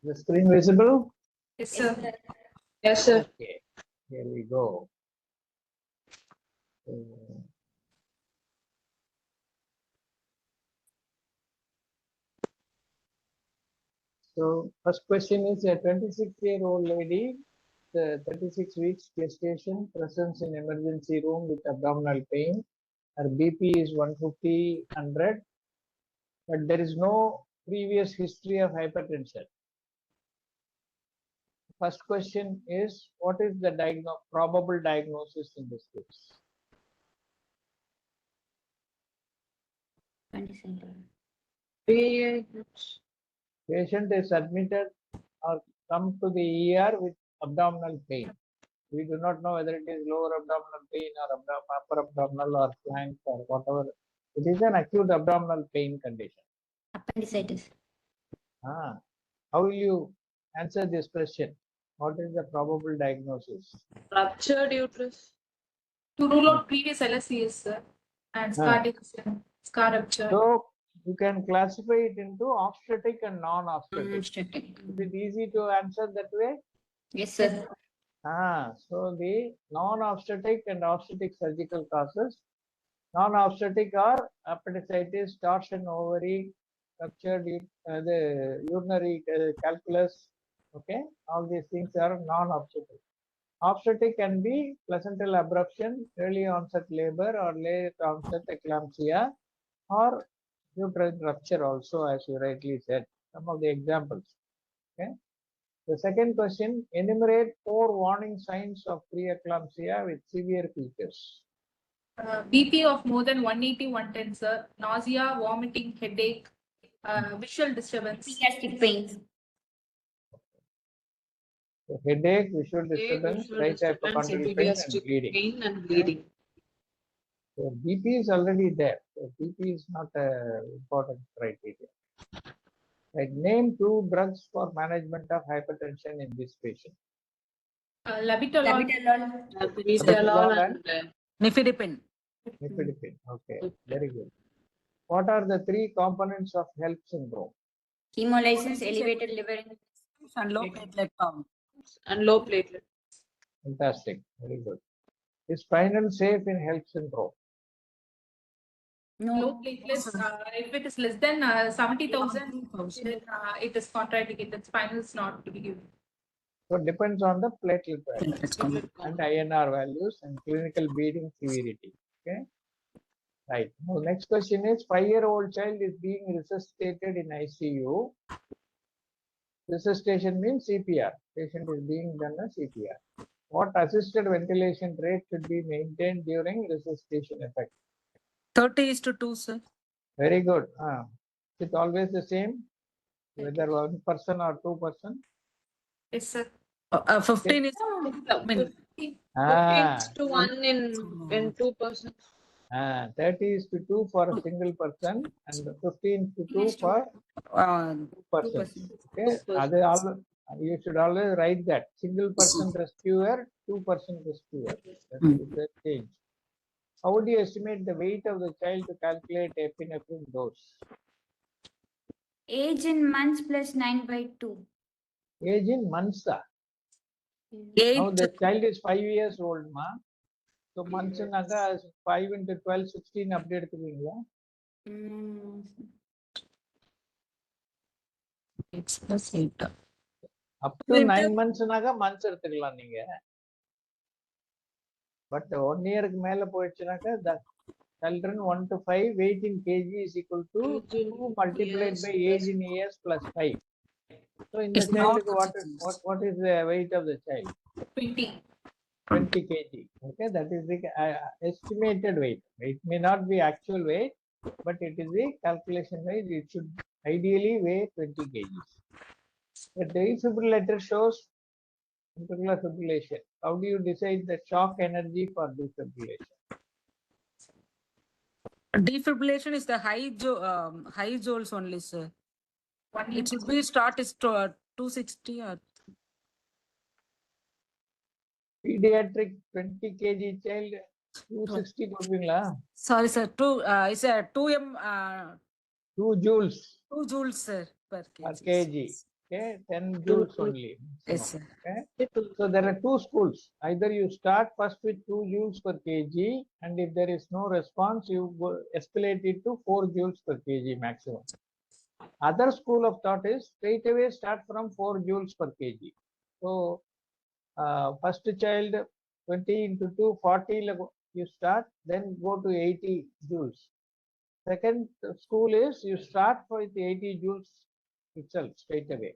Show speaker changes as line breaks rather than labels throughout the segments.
The screen visible?
Yes, sir.
Yes, sir.
Okay, here we go. So first question is a 26-year-old lady, the 36 weeks gestation, presence in emergency room with abdominal pain. Her BP is 150, 100, but there is no previous history of hypertension. First question is, what is the probable diagnosis in this case? Patient is admitted or come to the ER with abdominal pain. We do not know whether it is lower abdominal pain or upper abdominal or flank or whatever. It is an acute abdominal pain condition.
Appendicitis.
How will you answer this question? What is the probable diagnosis?
Ruptured uterus.
To rule out previous LSCs, sir, and scar rupture.
So you can classify it into obstetric and non-obstetric.
Obstetric.
Is it easy to answer that way?
Yes, sir.
So the non-obstetric and obstetric surgical causes. Non-obstetric are appendicitis, torsion ovary, ruptured the urinary calculus. Okay, all these things are non-obstetric. Obstetric can be placental abruption, early onset labor, or late onset eclampsia, or uterine rupture also, as you rightly said. Some of the examples. Okay. The second question, enumerate 4 warning signs of preeclampsia with severe features.
BP of more than 180, 110, sir. Nausea, vomiting, headache, visual disturbance.
Gastric pains.
So headache, visual disturbance, right hypochondrosis, and bleeding.
Pain and bleeding.
So BP is already there. So BP is not an important criteria. Right. Name 2 drugs for management of hypertension in this patient.
Labetalol.
Labetalol and
Nifedipine.
Nifedipine. Okay, very good. What are the 3 components of HELP syndrome?
Hemolysis, elevated liver
And low platelet count.
and low platelet.
Fantastic. Very good. Is spinal safe in HELP syndrome?
Low
No.
platelets. If it is less than 70,000, then it is contraindicated. Spinal is not to be given.
So it depends on the platelet value and INR values and clinical bleeding severity. Okay. Right. Now next question is 5-year-old child is being resuscitated in ICU. Resuscitation means CPR. Patient is being done a CPR. What assisted ventilation rate should be maintained during resuscitation effect?
30:2, sir.
Very good. Is it always the same? Whether 1 person or 2 person?
Yes, sir.
15 is
15 to 1 in 2 persons.
30:2 for a single person and 15:2 for 2 persons. Okay, you should always write that. Single person rescuer, 2 person rescuer. That change. How would you estimate the weight of the child to calculate epinephrine dose?
Age in months plus 9/2.
Age in months. Now
8.
the child is 5 years old, ma. So months in 5 into 12, 16 update எடுத்துக்குவீங்களா?
It's plus 8.
Up to 9 months months எடுத்துக்கலாம் நீங்க. But 1 year மேல போயிடுச்சுனாக்கா the children 1 to 5 weight in kg is equal to 2 multiplied by age in years plus 5. So in the child, what is the weight of the child?
20.
20 kg. Okay, that is the estimated weight. It may not be actual weight, but it is the calculation weight. It should ideally weigh 20 kgs. The defibrillator shows ventricular fibrillation. How do you decide the shock energy for defibrillation?
Defibrillation is the high joules only, sir. It should be start is 260 or
Pediatric 20 kg child 260 கொடுப்பீங்களா?
sorry, sir. 2 is a 2 joules.
2 joules
2 joules, sir, per
per
kg.
kg. Okay, 10 joules only.
Yes,
maximum,
sir.
Okay. So there are two schools. Either you start first with 2 joules per kg, and if there is no response, you go escalate it to 4 joules per kg maximum. Other school of thought is straight away start from 4 joules per kg. So first child 20 into 2, 40 you start, then go to 80 joules. Second school is you start with 80 joules itself straight away.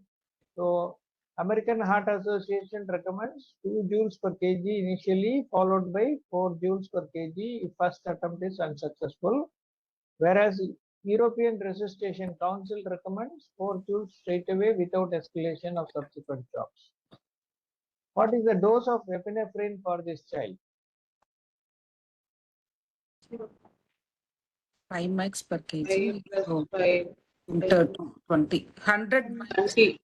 So American Heart Association recommends 2 joules per kg initially, followed by 4 joules per kg if first attempt is unsuccessful. Whereas European Resuscitation Council recommends 4 joules straight away without escalation of subsequent shocks. What is the dose of epinephrine for this child?
5 max per
5
kg.
plus
So,
5,
into 20. 100
20.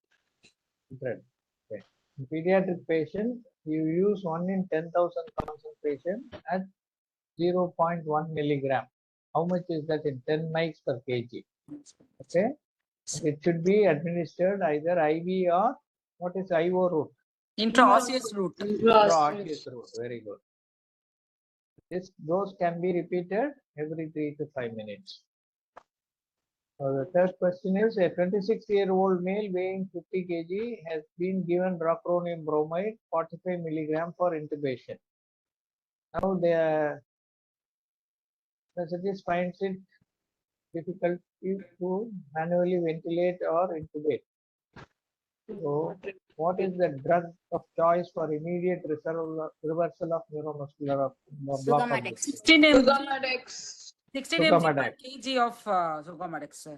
100. Okay. In pediatric patients, you use 1 in 10,000 concentration at 0.1 milligram. How much is that in 10 mics per kg? Okay. It should be administered either IV or what is IO route?
intraosseous route.
Intraosseous route. Very good. This dose can be repeated every 3 to 5 minutes. So the third question is a 26-year-old male weighing 50 kg has been given rocuronium bromide 45 milligram for intubation. Now the specialist finds it difficult to manually ventilate or intubate. So what is the drug of choice for immediate reversal of neuromuscular block of
Sugamadex.
16 mg.
Sugamadex.
16 mg per
Sugamadex.
kg of Sugamadex, sir.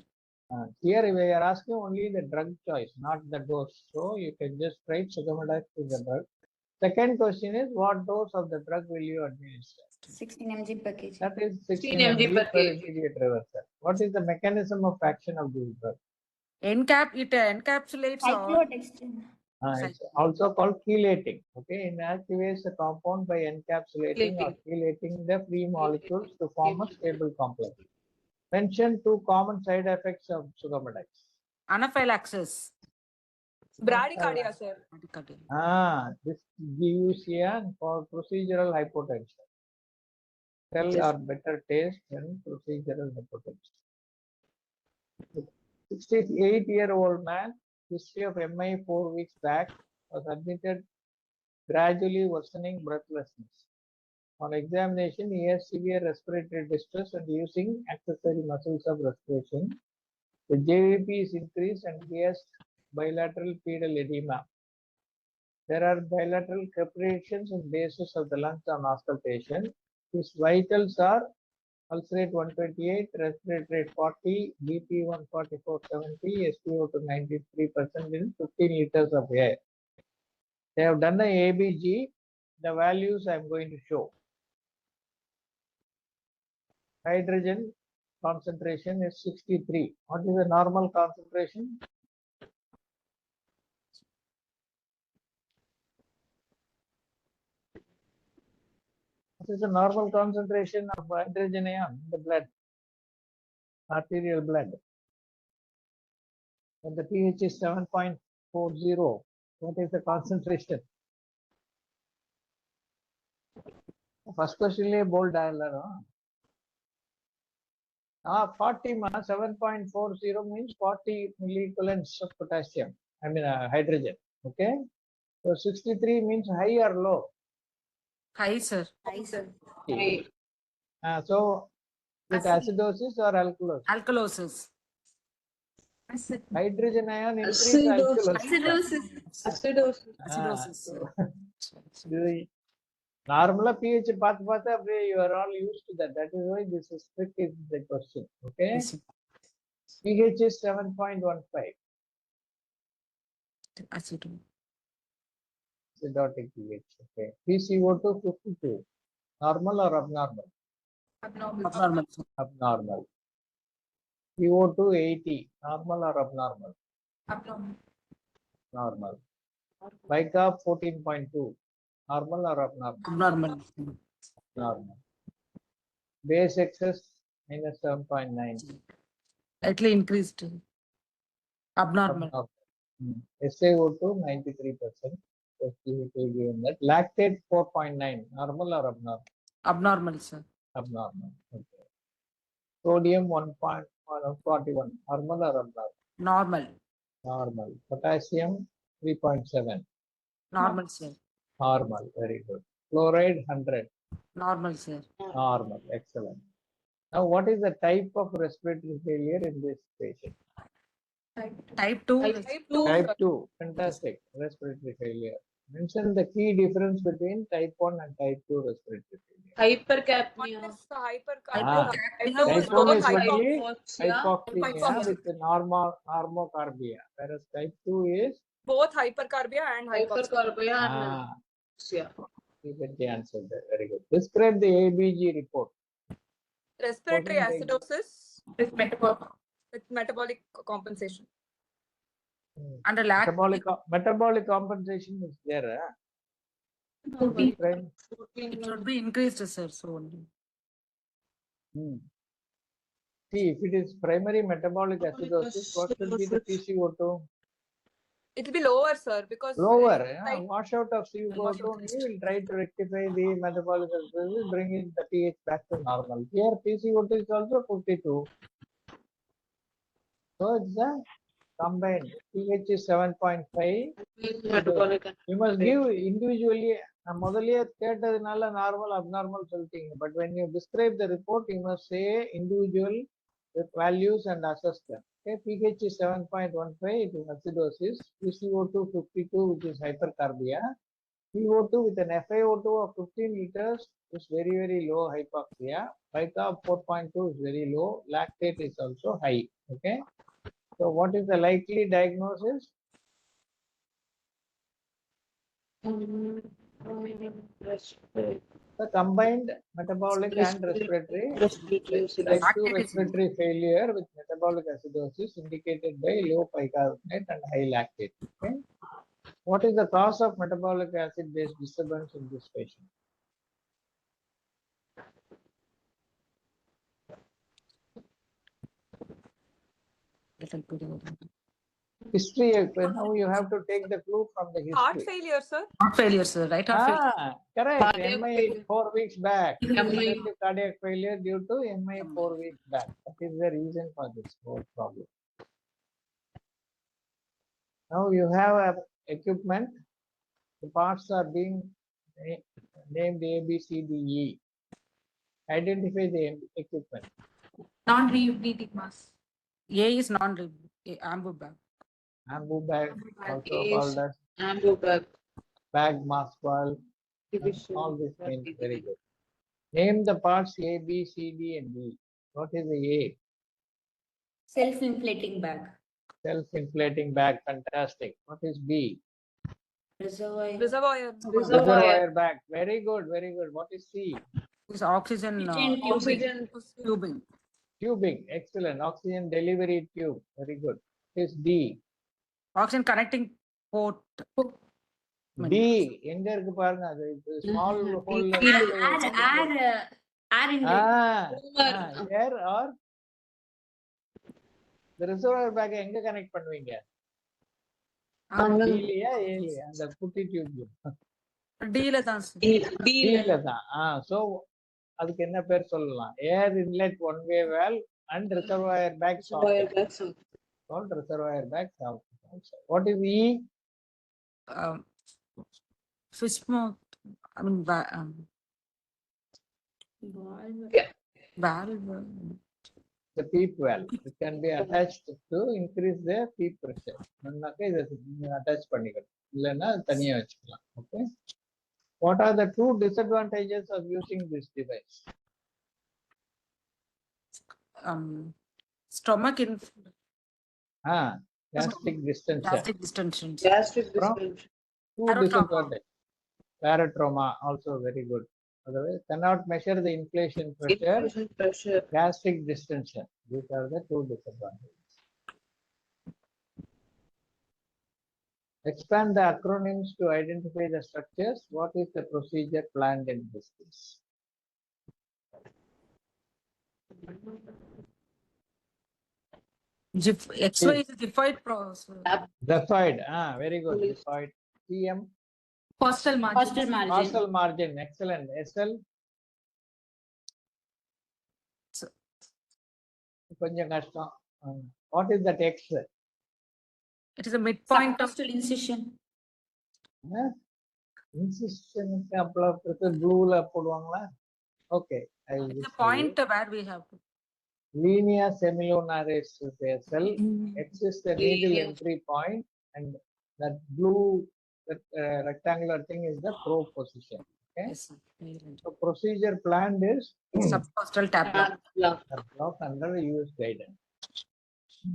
Here we are asking only the drug choice, not the dose. So you can just write Sugamadex to the drug. Second question is what dose of the drug will you administer?
16 mg per kg.
That is 16
mg
mg
per
per
kg.
immediate reversal. What is the mechanism of action of this drug?
It encapsulates all.
Cyclodextrin.
It's also called chelating. Okay, inactivates the compound by encapsulating or chelating the free molecules to form a stable complex. Mention 2 common side effects of Sugamadex.
Anaphylaxis.
Bradycardia, sir.
This gives for procedural hypotension. Tell or better taste and procedural hypotension. 68-year-old man, history of MI 4 weeks back, was admitted gradually worsening breathlessness. On examination, he has severe respiratory distress and using accessory muscles of respiration. The JVP is increased and he has bilateral pedal edema. There are bilateral crepitations in bases of the lungs on auscultation. His vitals are pulse rate 128, respiratory rate 40, BP 144/70, SpO2 93% in 15 liters of air. They have done the ABG. The values I am going to show. Hydrogen concentration is 63. What is the normal concentration? What is the normal concentration of hydrogen ion in the blood? Arterial blood. When the pH is 7.40, what is the concentration? First question bold dialer. 40 7.40 means 40 milliequivalents of potassium. I mean hydrogen. Okay. So 63 means high or low?
High, sir.
So with acidosis or alkalosis?
Alkalosis.
Hydrogen ion increase alkalosis.
Acidosis.
Normal pH you are all used to that. That is why this is trick is the question. Okay.
Yes, sir.
pH is 7.15.
Acidosis.
Acidotic pH. Okay. PCO2 52. Normal or abnormal?
Abnormal, sir.
Abnormal. CO2 80. Normal or abnormal? Normal. Bicarb 14.2. Normal or abnormal?
Abnormal.
Normal. Base excess minus 7.9.
Slightly increased. Abnormal.
Abnormal. SaO2 93%. Given that. Lactate 4.9, normal or abnormal?
Abnormal, sir.
Abnormal. Okay. Sodium 1.41, normal or abnormal?
Normal.
Normal. Potassium 3.7.
Normal, sir.
Normal. Very good. Chloride 100.
Normal, sir.
Normal. Excellent. Now, what is the type of respiratory failure in this patient?
Type 2.
Type 2.
Type 2. Fantastic. Respiratory failure. Mention the key difference between type 1 and type 2 respiratory failure.
One
Hypercapnia.
is the hypercapnia.
Ah.
Type
Type 1
two
is only
hypoxia.
hypoxemia with normocarbia, whereas type 2 is
Both hypercarbia and hypoxia.
Hypercarbia and
ah,
hypoxia.
you get the answer there. Very good. Describe the ABG report.
Respiratory
Wasn't it?
acidosis
With metabolic.
with metabolic compensation.
And a lac.
Metabolic compensation is there. Friend?
It should be increased, sir. So only.
See, if it is primary metabolic acidosis, what should be the PCO2?
It will be lower, sir, because
Lower.
Right.
Washout of CO2 only will try to rectify the metabolic acidosis, bringing the pH back to normal. Here, PCO2 is also 52. So it's a combined. pH is 7.5.
Metabolic.
You must give individually. முதல்லயே கேட்டதுனால normal, abnormal சொல்லிட்டீங்க. But when you describe the report, you must say individual with values and assess them. Okay, pH is 7.15, it is acidosis. PCO2 52, which is hypercarbia. CO2 with an FiO2 of 15 liters is very, very low hypoxia. Bicarb 4.2 is very low. Lactate is also high. Okay. So what is the likely diagnosis? The combined metabolic and respiratory type 2 respiratory failure with metabolic acidosis indicated by low bicarbonate and high lactate. Okay. What is the cause of metabolic acid based disturbance in this patient? History. Now you have to take the clue from the
heart
history.
failure, sir.
Heart failure, sir. Right heart failure.
Correct.
Cardiac
MI
failure.
4 weeks back.
MI.
Cardiac failure due to MI 4 weeks back. That is the reason for this whole problem. Now you have a equipment. The parts are being named A, B, C, D, E. Identify the equipment.
Non-reuniting mass.
A is ambu bag.
Ambu bag, also
Is
called as
ambu bag.
bag mass valve.
Division.
All this means very good. Name the parts A, B, C, D, and E. What is the A?
Self-inflating bag.
Self-inflating bag. Fantastic. What is B?
Reservoir.
Reservoir.
Reservoir bag. Very good. Very good. What is C?
Is oxygen
Oxygen.
tubing.
Tubing. Excellent. Oxygen delivery tube. Very good. What is D?
Oxygen connecting port.
D. எங்க இருக்கு பாருங்க அது small hole.
Air inlet.
Air or the reservoir bag எங்க connect பண்ணுவீங்க? D லயா A லயா? அந்த குட்டி டியூப்.
D ல தான் sir.
D ல தான். So அதுக்கு என்ன பேர் சொல்லலாம்? Air inlet one way valve and reservoir bag socket. Called reservoir bag socket. What is E?
Fish mouth. I mean, valve.
The PEEP valve. It can be attached to increase the PEEP pressure. இதை attach பண்ணிக்கணும். இல்லைன்னா தனியா வச்சுக்கலாம். Okay. What are the two disadvantages of using this device?
Stomach
Gastric distension.
gastric distension.
Gastric
From-
distension.
Two
Barotrauma.
disadvantages. Barotrauma also very good. Otherwise, cannot measure the inflation pressure.
Infusion pressure.
Gastric distension. These are the two disadvantages. Expand the acronyms to identify the structures. What is the procedure planned in this case?
XY is Giffard process.
Graphite. Very good.
Police.
Graphite. CM.
Costal margin.
Costal margin.
Costal margin. Excellent. SL. கொஞ்சம் கஷ்டம். What is that X?
It is a midpoint of
Subcostal incision.
Incision அப்புறம் ப்ளூல போடுவாங்களா? Okay.
it's a point where we have to.
Linea semilunar is SL. X is the needle entry point, and that blue rectangular thing is the probe position. Okay.
Yes, sir.
So procedure planned is
Subcostal tab block.
Block.
block under US guidance.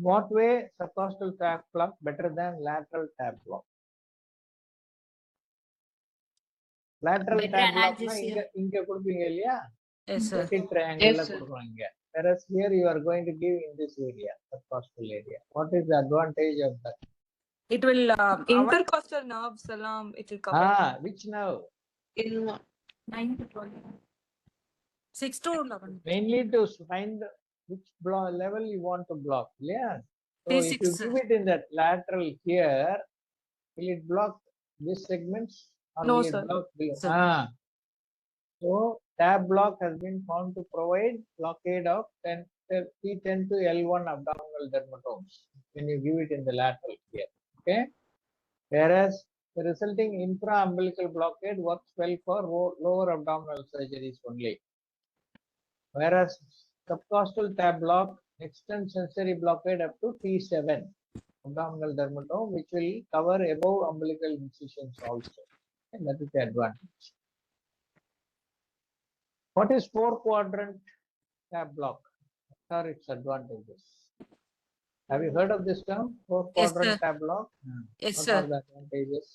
What way subcostal tab block better than lateral tab block? Lateral
Better
tab block
analgesia.
இங்க கொடுப்பீங்க இல்லையா?
Yes, sir.
Petit triangle
Yes, sir.
கொடுக்குறாங்க. Whereas here you are going to give in this area, subcostal area. What is the advantage of that?
It will
Intercostal nerves alarm, it will cover.
Which nerve?
In
9 to 12.
6 to 11.
Mainly to find which level you want to block. Yeah. So if you
T6.
give it in that lateral here, will it block these segments? Or
No,
will it
sir.
block below?
Sir.
So tab block has been found to provide blockade of T10 to L1 abdominal dermatomes when you give it in the lateral here. Okay. Whereas the resulting infra-umbilical blockade works well for lower abdominal surgeries only. Whereas subcostal tab block extends sensory blockade up to T7 abdominal dermatome, which will cover above umbilical incisions also. And that is the advantage. What is 4-quadrant tab block? What are its advantages? Have you heard of this term? 4-quadrant
sir.
tab block?
Yes,
What
sir.
are the advantages?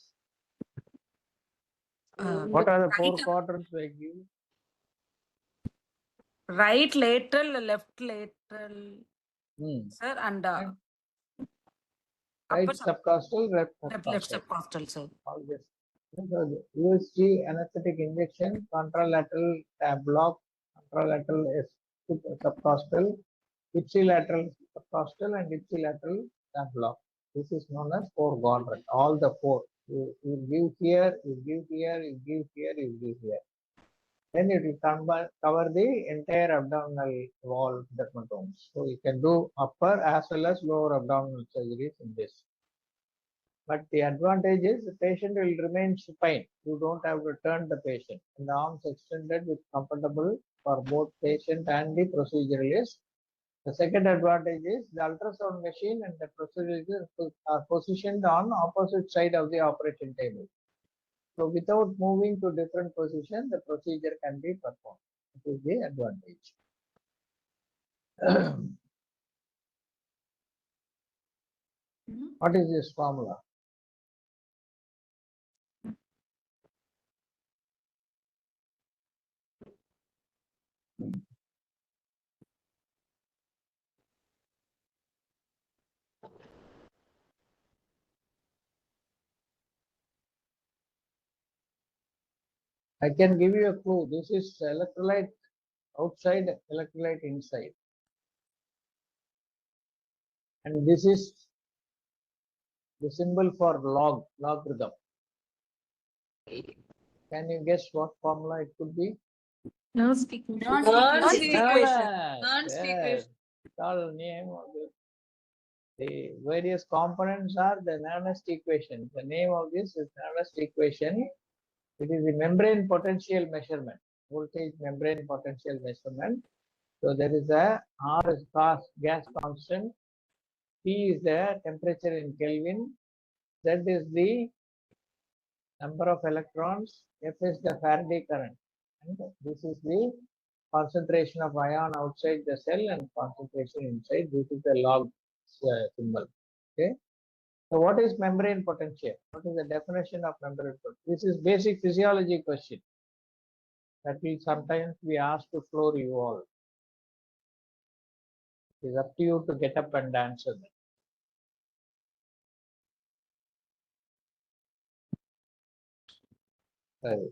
Uh,
What are the 4
right-
quadrants they give?
Right lateral, left lateral,
Hmm.
sir, and
Right
upper
subcostal, left
left
subcostal.
subcostal, sir.
All this. USG anesthetic injection, contralateral tab block, contralateral subcostal, ipsilateral subcostal, and ipsilateral tab block. This is known as 4-quadrant. All the 4. You give here, you give here, you give here, you give here. Then it will cover the entire abdominal wall dermatomes. So you can do upper as well as lower abdominal surgeries in this. But the advantage is the patient will remain supine. You don't have to turn the patient. And the arms extended with comfortable for both patient and the proceduralist. The second advantage is the ultrasound machine and the proceduralist are positioned on opposite side of the operation table. So without moving to different position, the procedure can be performed. It is the advantage. What is this formula? I can give you a clue. This is electrolyte outside, electrolyte inside. And this is the symbol for logarithm. Can you guess what formula it could be?
No speaking.
Nernst
Nernst
equation.
equation.
Nernst equation.
It's all name of the various components are the Nernst equation. The name of this is Nernst equation. It is the membrane potential measurement, voltage membrane potential measurement. So there is a R is gas constant, T is the temperature in Kelvin, Z is the number of electrons, F is the Faraday current, and this is the concentration of ion outside the cell and concentration inside. This is the log symbol. Okay. So what is membrane potential? What is the definition of membrane potential? This is basic physiology question that will sometimes be asked to floor you all. It is up to you to get up and answer them.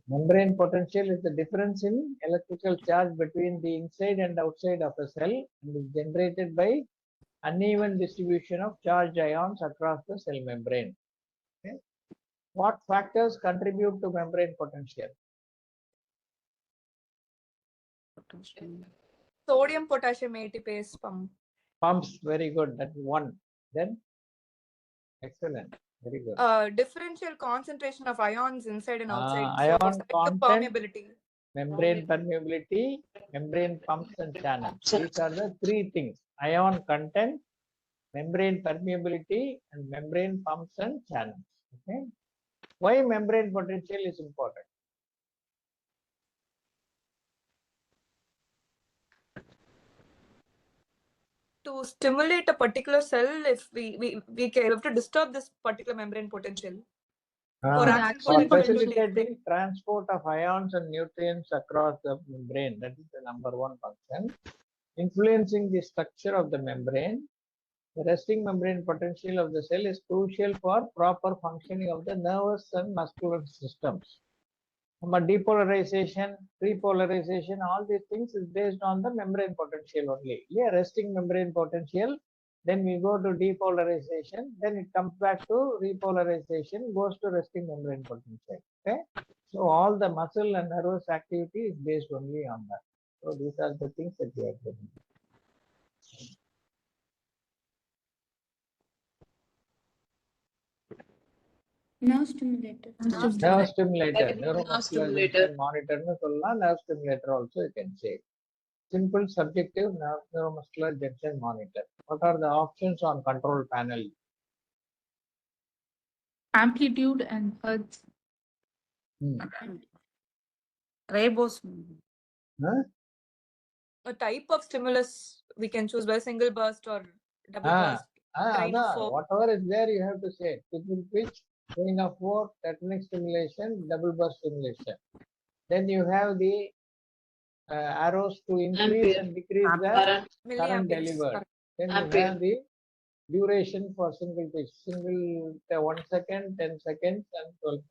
Membrane potential is the difference in electrical charge between the inside and outside of a cell and is generated by uneven distribution of charged ions across the cell membrane. Okay. What factors contribute to membrane potential?
Sodium potassium ATPase pump.
Pumps, very good. That's one. Then, excellent, very good.
Differential concentration of ions inside and outside.
Ion
So selective
content,
permeability.
membrane permeability, membrane pumps and channels. These are the three things: ion content, membrane permeability, and membrane pumps and channels. Okay. Why membrane potential is important?
To stimulate a particular cell, if we have to disturb this particular membrane potential. For action
For
potential to take
facilitating transport of ions and nutrients across the membrane, that is the number one function. Influencing the structure of the membrane, the resting membrane potential of the cell is crucial for proper functioning of the nervous and muscular systems. Depolarization, repolarization, all these things is based on the membrane potential only. Yeah, resting membrane potential, then we go to depolarization, then it comes back to repolarization, goes to resting membrane potential. Okay, so all the muscle and nervous activity is based only on that. So these are the things that we are doing.
Nerve stimulator.
Nerve stimulator, neuromuscular
stimulator.
junction monitor nu sollala, nerve stimulator also you can say. Simple subjective neuromuscular junction monitor. What are the options on control panel?
Amplitude and hertz.
Ribose.
Huh?
a type of stimulus we can choose by single burst or double burst. Train of four.
Whatever is there, you have to say triple pitch, train of four, tetanic stimulation, double burst stimulation. Then you have the arrows to increase and decrease the current
Milliamperes.
delivered.
Correct.
Then you have the duration for single pitch, single 1 second, 10 seconds, and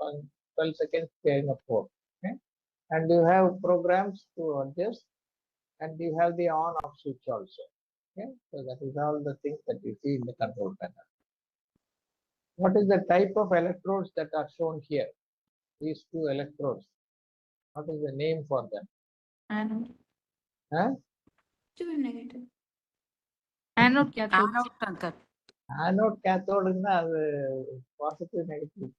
12 seconds train of four. Okay? And you have programs to adjust, and you have the on-off switch also. Okay, so that is all the things that you see in the control panel. What is the type of electrodes that are shown here? These two electrodes. What is the name for them?
Anode.
Huh?
Positive and negative.
Anode, cathode.
Anode, cathode, positive, negative.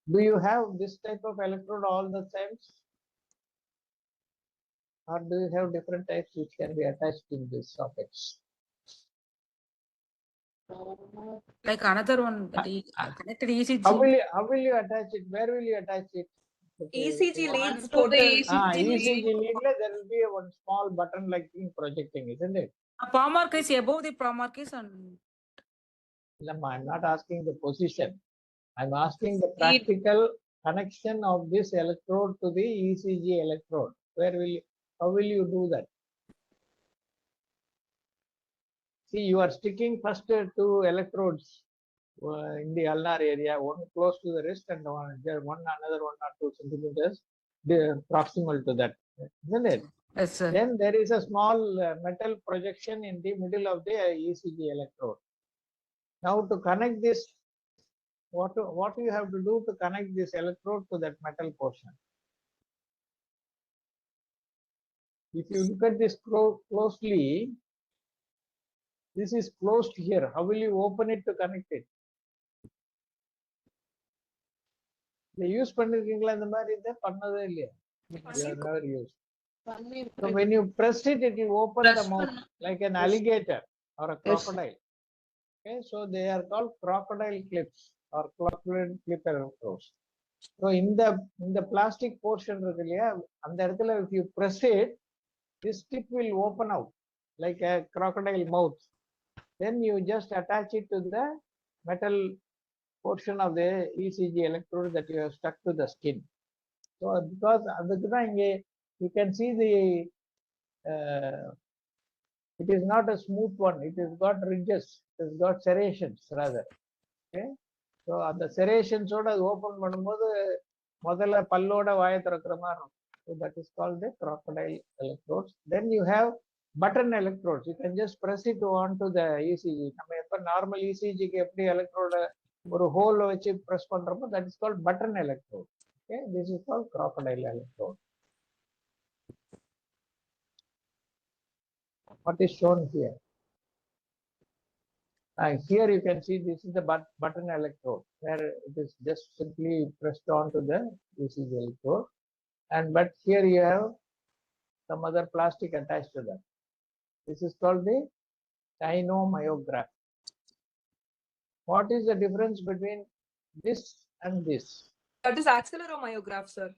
Do you have this type of electrode all the times? Or do you have different types which can be attached in these sockets?
Like another one that is connected ECG.
How will you attach it? Where will you attach it?
ECG leads
to the
ECG lead, there will be one small button like thing projecting, isn't it?
A palm mark is above the palm mark is and
I'm not asking the position. I'm asking the practical connection of this electrode to the ECG electrode. How will you do that? See, you are sticking first two electrodes in the ulnar area, one close to the wrist and another 1 or 2 centimeters proximal to that, isn't it?
yes, sir.
Then there is a small metal projection in the middle of the ECG electrode. Now to connect this, what you have to do to connect this electrode to that metal portion? If you look at this closely, this is closed here. How will you open it to connect it? They use பண்ணிருக்கீங்களா இந்த மாதிரி இதை பண்ணதே இல்லையா? You have never used. So when you press it, it will open the mouth like an alligator or a crocodile. Okay, so they are called crocodile clips or crocodile clip electrodes. So in the plastic portion இருக்கு இல்லையா, அந்த இடத்துல if you press it, this tip will open out like a crocodile mouth. Then you just attach it to the metal portion of the ECG electrode that you have stuck to the skin. So because you can see it is not a smooth one. It has got ridges. It has got serrations rather. Okay. So the serrations open பண்ணும்போது முதல்ல பல்லோட வாயை திறக்கிற மாதிரி இருக்கும். So that is called the crocodile electrodes. Then you have button electrodes. You can just press it onto the ECG. நம்ம எப்ப normal ECG க்கு எப்படி electrode ஒரு hole வச்சு press பண்றோமோ, that is called button electrode. Okay, this is called crocodile electrode. What is shown here? Here you can see this is the button electrode, where it is just simply pressed onto the ECG electrode, but here you have some other plastic attached to that. This is called the dynomyograph. What is the difference between this and this?
That is acceleromyograph, sir.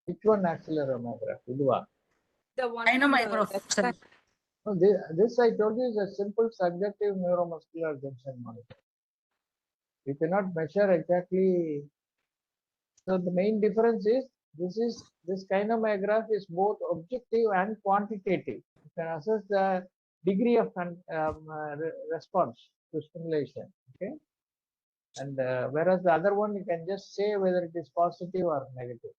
Which one acceleromyograph? Idua.
The one.
Dynomyograph, sir.
No, this I told you is a simple subjective neuromuscular junction monitor. You cannot measure exactly. So the main difference is this dynomyograph is both objective and quantitative. You can assess the degree of response to stimulation. Okay, and whereas the other one you can just say whether it is positive or negative.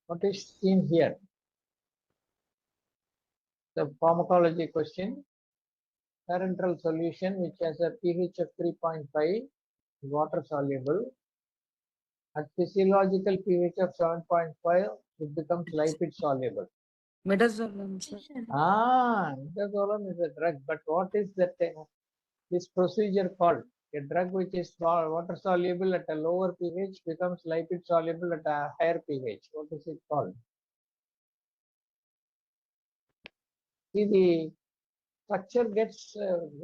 What is seen here? The pharmacology question. Parenteral solution which has a pH of 3.5, water soluble. At physiological pH of 7.5, it becomes lipid soluble.
Midazolam, sir.
Midazolam is a drug, but what is that this procedure called? A drug which is water soluble at a lower pH becomes lipid soluble at a higher pH. What is it called? See, the structure gets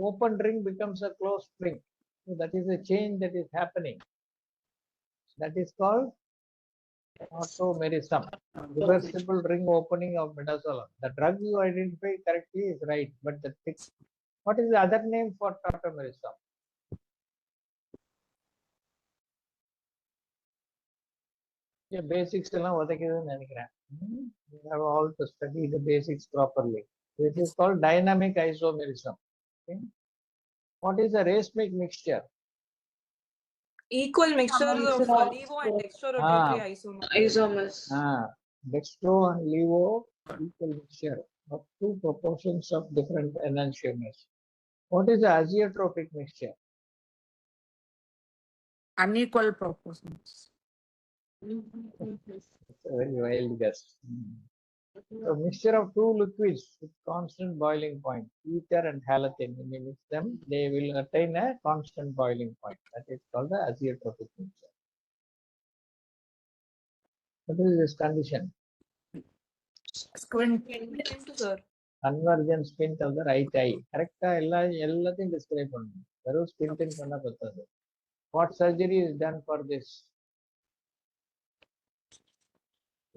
open ring becomes a closed ring. So that is a change that is happening. That is called automerism, reversible ring opening of midazolam. The drug you identify correctly is right, but what is the other name for automerism? Yeah, basics எல்லாம் உதைக்குதுன்னு நினைக்கிறேன். You have all to study the basics properly. This is called dynamic isomerism. Okay. What is a racemic mixture?
Equal mixtures of levo and dextrorotatory isomers.
Isomers.
Dextro and levo equal mixture of two proportions of different enantiomers. What is the azeotropic mixture?
Unequal proportions.
It's a very wild guess. So mixture of two liquids with constant boiling point, ether and halogen. When you mix them, they will attain a constant boiling point. That is called the azeotropic mixture. What is this condition?
Squint.
Sir.
Convergent squint of the right eye. Correct? Everything describe on. There is squinting panna pattadu. What surgery is done for this?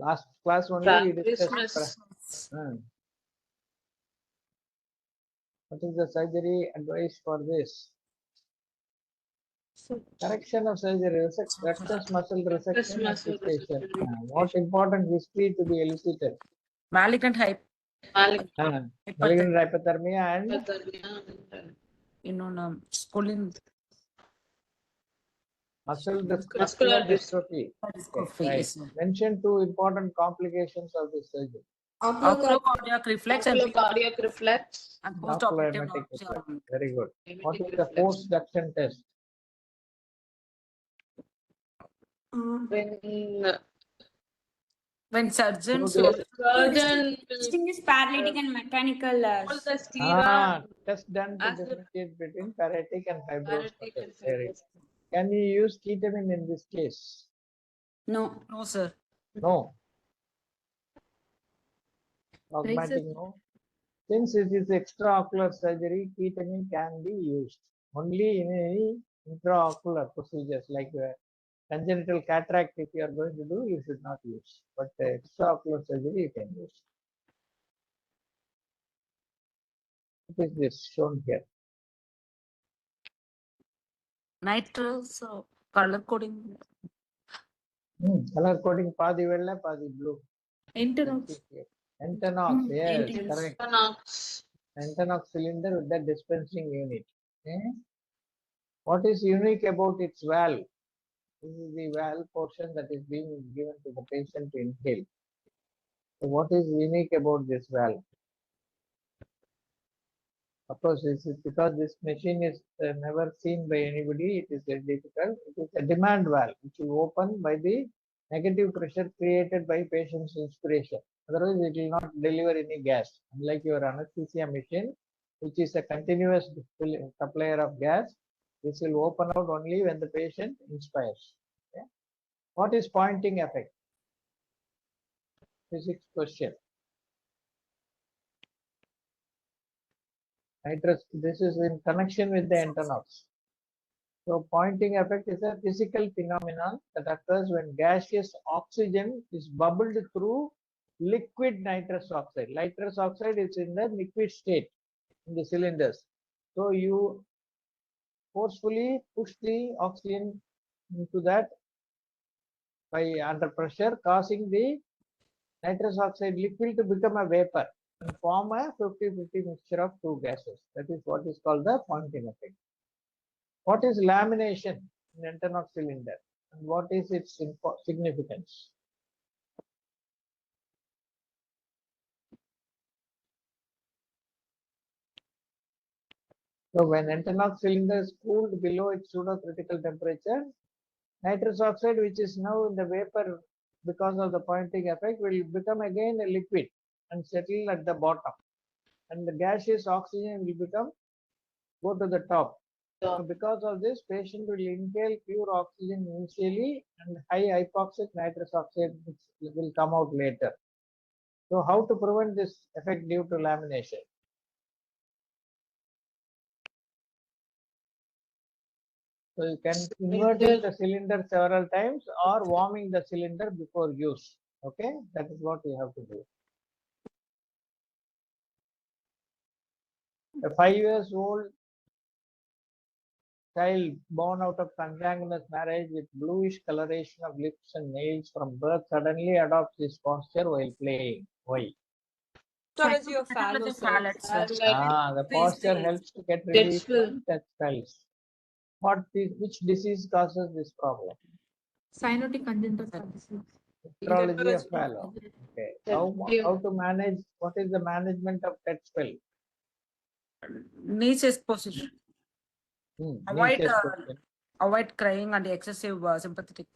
Last class only we discussed. What is the surgery advice for this? Correction of surgery, rectus muscle resection and fixation. What important history to be elicited?
Malignant
Malignant hypothermia and
Scolin.
Muscular dystrophy.
Dystrophy,
Right.
yes, sir.
Mention two important complications of this surgery.
Oculocardiac reflex and
Cardiac reflex.
post-operative
Oculomimetic reflex.
nausea.
Very good. What is the post-duction test?
When
When surgeons
Surgeon will
Distinguish paralytic and mechanical.
pull the sclera.
Test done to
As the-
differentiate between paralytic and fibrous
Paralytic and
muscle. Very
fibrous.
good. Can we use ketamine in this case?
No.
No, sir.
No. Dogmatic no. Since it is extraocular surgery, ketamine can be used only in any intraocular procedures like congenital cataract. If you are going to do, you should not use. But extraocular surgery you can use. What is this shown here?
Nitrous color coding.
Color coding பாதி வெள்ளை பாதி blue.
Internox.
Antonox, yes,
Antonox.
correct.
Antonox.
Antonox cylinder with the dispensing unit. Okay. What is unique about its valve? This is the valve portion that is being given to the patient to inhale. So what is unique about this valve? Of course, this is because this machine is never seen by anybody. It is very difficult. It is a demand valve which will open by the negative pressure created by patient's inspiration. Otherwise, it will not deliver any gas. Unlike your anesthesia machine, which is a continuous supplier of gas, this will open out only when the patient inspires. Okay? What is pointing effect? Physics question. Nitrous, this is in connection with the Antonovs. So pointing effect is a physical phenomenon that occurs when gaseous oxygen is bubbled through liquid nitrous oxide. Nitrous oxide is in the liquid state in the cylinders. So you forcefully push the oxygen into that by under pressure, causing the nitrous oxide liquid to become a vapor and form a 50-50 mixture of two gases. That is what is called the pointing effect. What is lamination in Antonov cylinder and what is its significance? So when Antonov cylinder is cooled below its pseudo-critical temperature, nitrous oxide, which is now in the vapor because of the pointing effect, will become again a liquid and settle at the bottom. And the gaseous oxygen will go to the top. So because of this, patient will inhale pure oxygen initially and high hypoxic nitrous oxide will come out later. So how to prevent this effect due to lamination? So you can inverting the cylinder several times or warming the cylinder before use. Okay, that is what you have to do. A 5 years old child born out of consanguineous marriage with bluish coloration of lips and nails from birth suddenly adopts this posture while playing. Why?
Histology of fallow cells.
sir.
The posture helps to get relief from that spells. Which disease causes this problem?
Cyanotic congenital disease.
Histology of fallow. Okay. How to manage? What is the management of that spell?
Knee chest position. Avoid,
Knee chest position.
avoid crying and excessive sympathetic.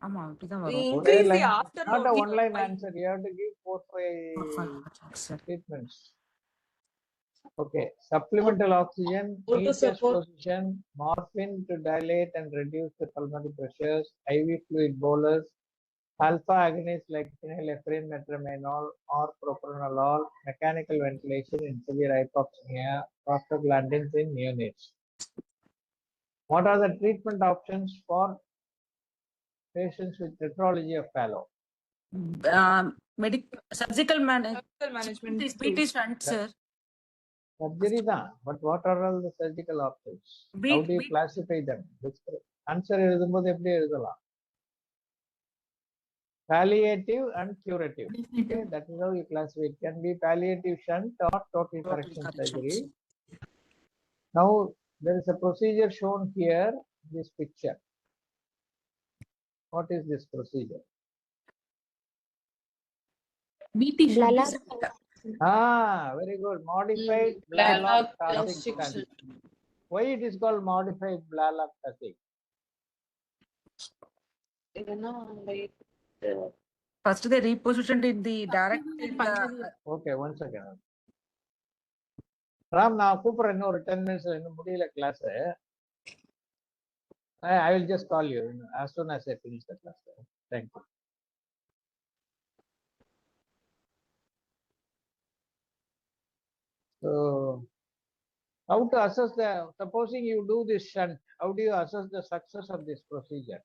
ஆமா அப்படிதான்
We
வரும்.
increase the
Not a
afterload.
one-line answer. You have to give 4-5
Sir.
statements. Okay. Supplemental oxygen,
Or to
knee chest
support.
position, morphine to dilate and reduce the pulmonary pressures, IV fluid bolus, alpha agonists like phenylephrine, metramenol, or propranolol, mechanical ventilation in severe hypoxia, prostaglandins in neonates. What are the treatment options for patients with tetralogy of Fallot?
Surgical
management.
PT shunt, sir.
Surgery da, but what are all the surgical options? How do you classify them? Answer எழுதும்போது எப்படி எழுதலாம்? Palliative and curative. Okay, that is how you classify. It can be palliative shunt or total correction surgery. Now there is a procedure shown here in this picture. What is this procedure?
BT shunt.
Very good. Modified Blalock Tactic shunt. Why it is called modified Blalock Tactic?
First they repositioned in the direct.
Okay, one second. Ram, நான் கூப்பிடுறேன் இன்னும் ஒரு 10 minutes இன்னும் முடியல class. I will just call you as soon as I finish the class. Thank you. So, how to assess supposing you do this shunt, how do you assess the success of this procedure?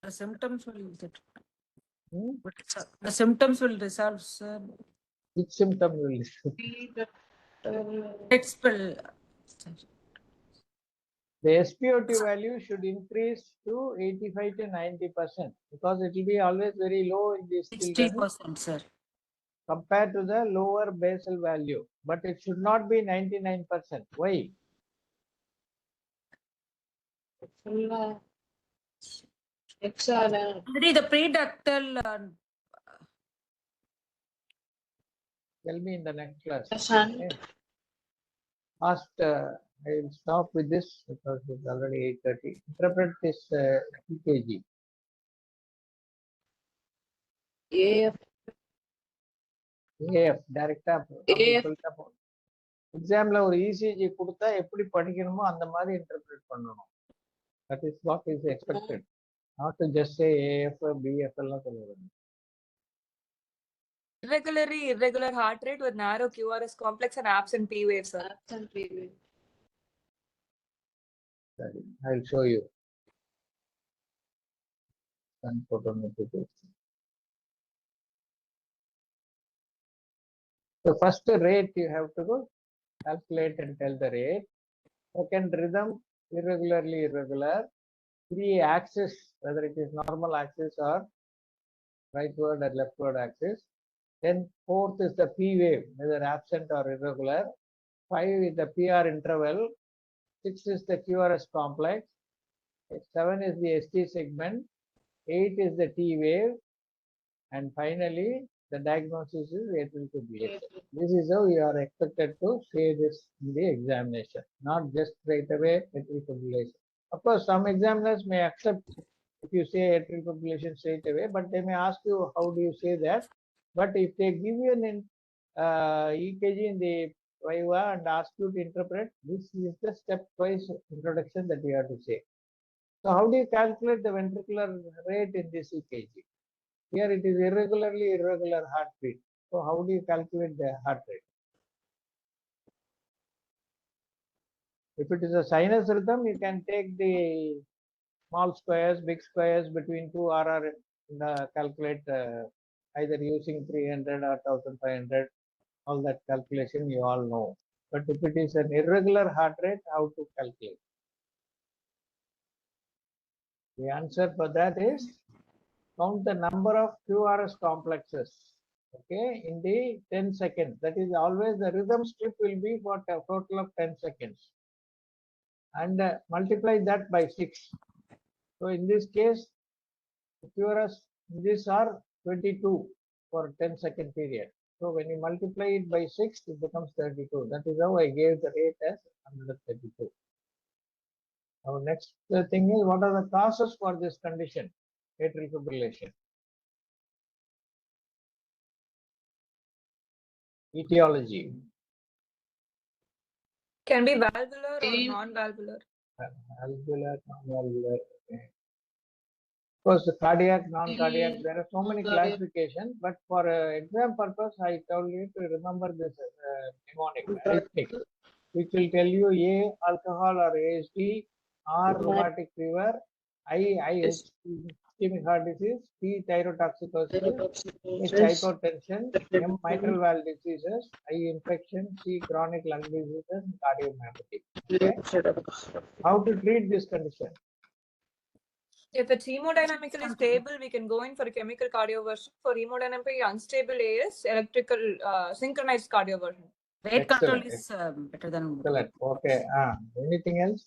The symptoms will the symptoms will resolve, sir.
Which symptom will
Expel.
The SpO2 value should increase to 85 to 90% because it will be always very low in these children.
60%, sir.
compared to the lower basal value, but it should not be 99%. Why?
XRL.
Already the preductal,
Tell me in the next class.
Shunt.
Okay. Last, I will stop with this because it's already 8:30. Interpret this EKG.
AF.
AF, direct up.
AF.
எக்ஸாம்ல ஒரு ECG கொடுத்தா எப்படி படிக்கணுமோ அந்த மாதிரி interpret பண்ணணும். That is what is expected. Not to just say AF, BF எல்லாம் சொல்லுவாங்க.
Irregular heart rate with narrow QRS complex and absent P wave, sir.
Absent period.
I will show you. And photometric. So first rate you have to go calculate and tell the rate. Second rhythm, irregularly irregular. 3 axis, whether it is normal axis or rightward or leftward axis. Then fourth is the P wave, whether absent or irregular. 5 is the PR interval. 6 is the QRS complex. 7 is the ST segment. 8 is the T wave. And finally, the diagnosis is atrial fibrillation. This is how you are expected to say this in the examination, not just straight away atrial fibrillation. Of course, some examiners may accept if you say atrial fibrillation straight away, but they may ask you how do you say that. But if they give you an EKG in the Viva and ask you to interpret, this is the stepwise introduction that you have to say. So how do you calculate the ventricular rate in this EKG? Here it is irregular heartbeat. So how do you calculate the heart rate? If it is a sinus rhythm, you can take the small squares, big squares between 2 RR and calculate either using 300 or 1500. All that calculation you all know. But if it is an irregular heart rate, how to calculate? The answer for that is count the number of QRS complexes, okay, in the 10 seconds. That is always the rhythm strip will be for a total of 10 seconds. And multiply that by 6. So in this case, QRS, these are 22 for 10-second period. So when you multiply it by 6, it becomes 32. That is how I gave the rate as 132. Now next thing is, what are the causes for this condition, atrial fibrillation? Etiology.
Can be valvular or
Pain.
non-valvular.
Valvular, non-valvular. Okay. Of course, the cardiac, non-cardiac, there are so many
Non-cardiac.
classifications, but for exam purpose, I told you to remember this mnemonic, arithmetic, which will tell you A, alcohol or ASD, R, rheumatic fever, I, ischemic heart disease, T, thyrotoxicosis, H, hypotension, M, mitral valve diseases, I, infection, C, chronic lung diseases, and cardiomyopathy. Okay? How to treat this condition?
If it's hemodynamically stable, we can go in for a chemical cardioversion. For hemodynamically unstable AS, electrical synchronized cardioversion.
rate control
Excellent.
is better than
Excellent. Okay. Anything else?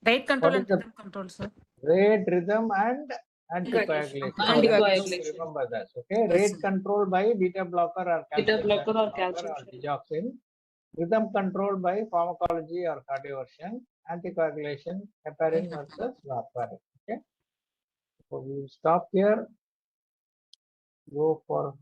rate control
What
and
is the-
rhythm control, sir.
Rate, rhythm, and anticoagulation.
Anticoagulation.
Remember that. Okay.
Yes,
Rate
sir.
control by beta blocker or
Beta
calcium
blocker or
channel
calcium
or
channel.
digoxin. Rhythm control by pharmacology or cardioversion. Anticoagulation, heparin versus warfarin. Okay. So we will stop here. Go for